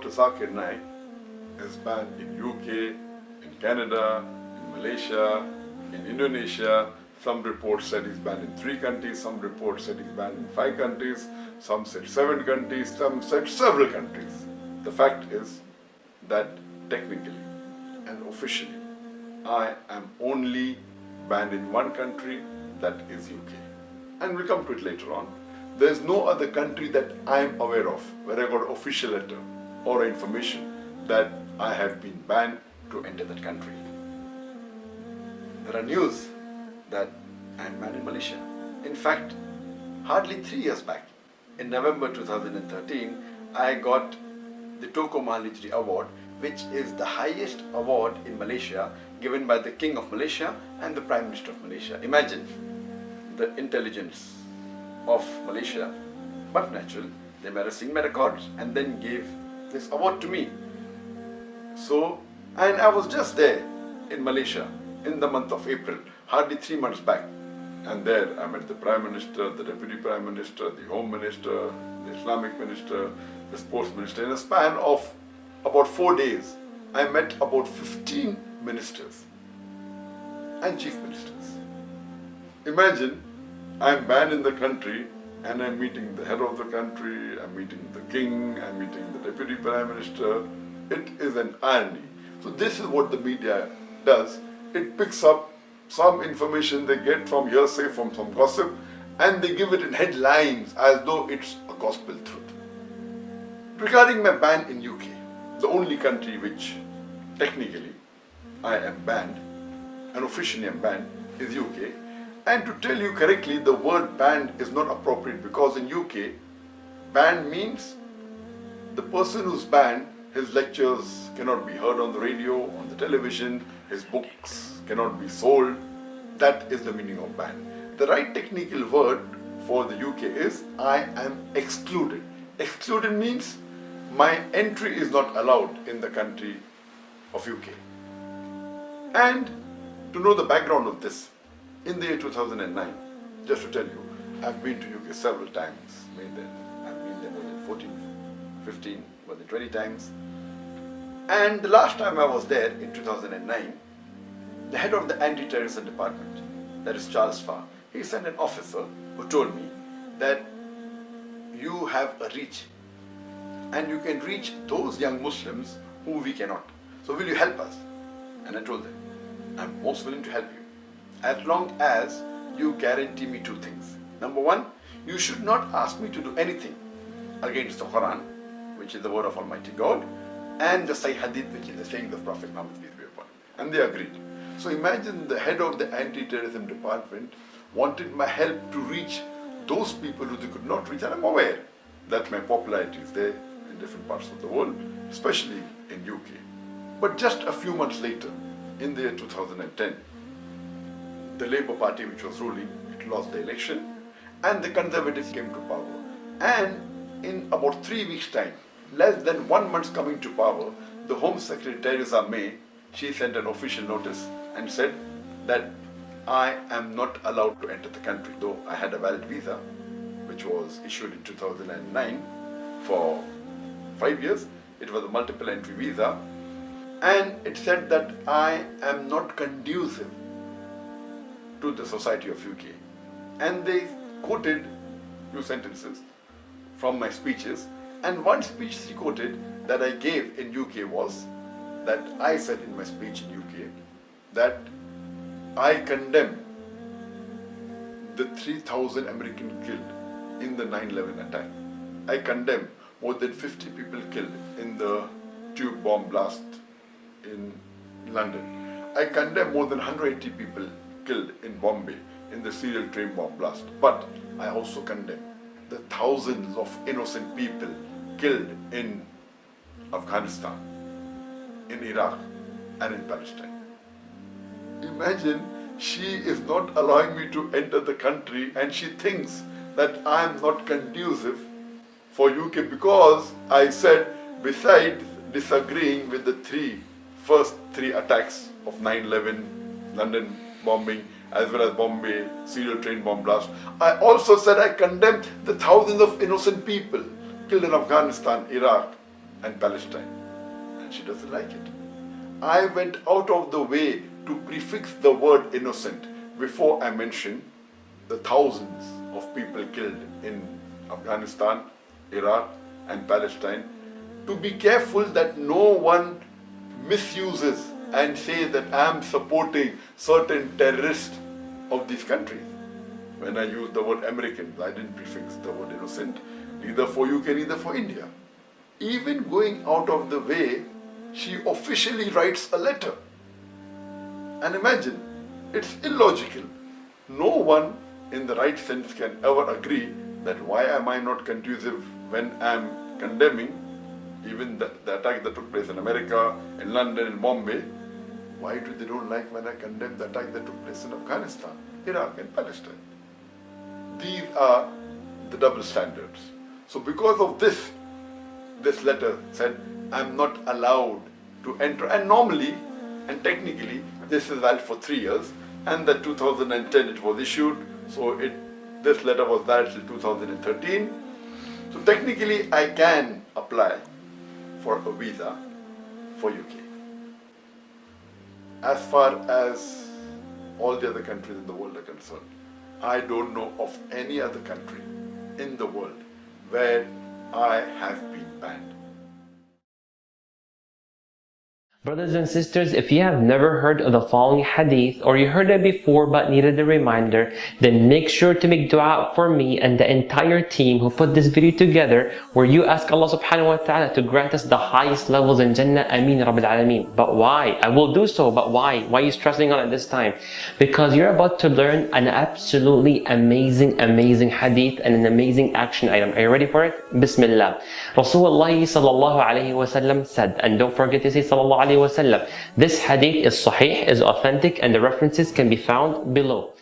Dr. Zakir Naik is banned in UK, in Canada, in Malaysia, in Indonesia. Some reports said he's banned in 3 countries, some reports said he's banned in 5 countries, some said 7 countries, some said several countries. The fact is that technically and officially, I am only banned in 1 country, that is UK. And we'll come to it later on. There's no other country that I'm aware of where I got an official letter or information that I have been banned to enter that country. There are news that I'm banned in Malaysia. In fact, hardly 3 years back, in November 2013, I got the Toko Mahalijri Award, which is the highest award in Malaysia given by the King of Malaysia and the Prime Minister of Malaysia. Imagine the intelligence of Malaysia, but natural, they made a sing record and then gave this award to me. So, and I was just there in Malaysia in the month of April, hardly 3 months back. And there I met the Prime Minister, the Deputy Prime Minister, the Home Minister, the Islamic Minister, the Sports Minister. In a span of about 4 days, I met about 15 ministers and chief ministers. Imagine, I'm banned in the country and I'm meeting the head of the country, I'm meeting the king, I'm meeting the Deputy Prime Minister. It is an irony. So this is what the media does. It picks up some information they get from hearsay, from some gossip, and they give it in headlines as though it's a gospel truth. Regarding my ban in UK, the only country which technically I am banned and officially am banned is UK. And to tell you correctly, the word banned is not appropriate because in UK, banned means the person who's banned, his lectures cannot be heard on the radio, on the television, his books cannot be sold. That is the meaning of ban. The right technical word for the UK is I am excluded. Excluded means my entry is not allowed in the country of UK. And to know the background of this, in the year 2009, just to tell you, I've been to UK several times. I've been there more than 14, 15, more than 20 times. And the last time I was there in 2009, the head of the anti-terrorism department, that is Charles Farr, he sent an officer who told me that you have a reach and you can reach those young Muslims who we cannot. So will you help us? And I told them, I'm most willing to help you as long as you guarantee me 2 things. Number 1, you should not ask me to do anything against the Quran, which is the word of Almighty God, and the Sahih Hadith, which is the saying of Prophet Muhammad, peace be upon him. And they agreed. So imagine the head of the anti-terrorism department wanted my help to reach those people who they could not reach, and I'm aware that my popularity is there in different parts of the world, especially in UK. But just a few months later, in the year 2010, the Labour Party, which was ruling, it lost the election, and the Conservatives came to power. And in about 3 weeks' time, less than 1 month coming to power, the Home Secretary Theresa May, she sent an official notice and said that I am not allowed to enter the country, though I had a valid visa, which was issued in 2009 for 5 years. It was a multiple entry visa, and it said that I am not conducive to the society of UK. And they quoted few sentences from my speeches, and one speech she quoted that I gave in UK was that I said in my speech in UK that I condemn the 3,000 Americans killed in the 9/11 attack. I condemn more than 50 people killed in the tube bomb blast in London. I condemn more than 180 people killed in Bombay in the serial train bomb blast. But I also condemn the thousands of innocent people killed in Afghanistan, in Iraq, and in Palestine. Imagine, she is not allowing me to enter the country and she thinks that I am not conducive for UK because I said, besides disagreeing with the first three attacks of 9/11, London bombing, as well as Bombay serial train bomb blast, I also said I condemned the thousands of innocent people killed in Afghanistan, Iraq, and Palestine. And she doesn't like it. I went out of the way to prefix the word innocent before I mention the thousands of people killed in Afghanistan, Iraq and Palestine, to be careful that no one misuses and says that I am supporting certain terrorists of these countries. When I used the word Americans, I didn't prefix the word innocent, neither for UK, neither for India. Even going out of the way, she officially writes a letter. And imagine, it's illogical. No one in the right sense can ever agree that why am I not conducive when I'm condemning even the attack that took place in America, in London, in Bombay. Why do they don't like when I condemn the attack that took place in Afghanistan, Iraq and Palestine? These are the double standards. So because of this letter said, I'm not allowed to enter. And normally, and technically, this is valid for 3 years. And that 2010 it was issued. So this letter was valid till 2013. So technically, I can apply for a visa for UK. As far as all the other countries in the world are concerned, I don't know of any other country in the world where I have been banned. Brothers and sisters, if you have never heard of the following hadith, or you heard it before but needed a reminder, then make sure to make dua for me and the entire team who put this video together, where you ask Allah subhanahu wa ta'ala to grant us the highest levels in Jannah. Ameen Rabbil Alameen. But why? I will do so, but why? Why are you stressing on it this time? Because you're about to learn an absolutely amazing hadith and an amazing action item. Are you ready for it? Bismillah. Rasulullah sallallahu alayhi wa sallam said, and don't forget to say sallallahu alayhi wa sallam, this hadith is sahih, is authentic, and the references can be found below.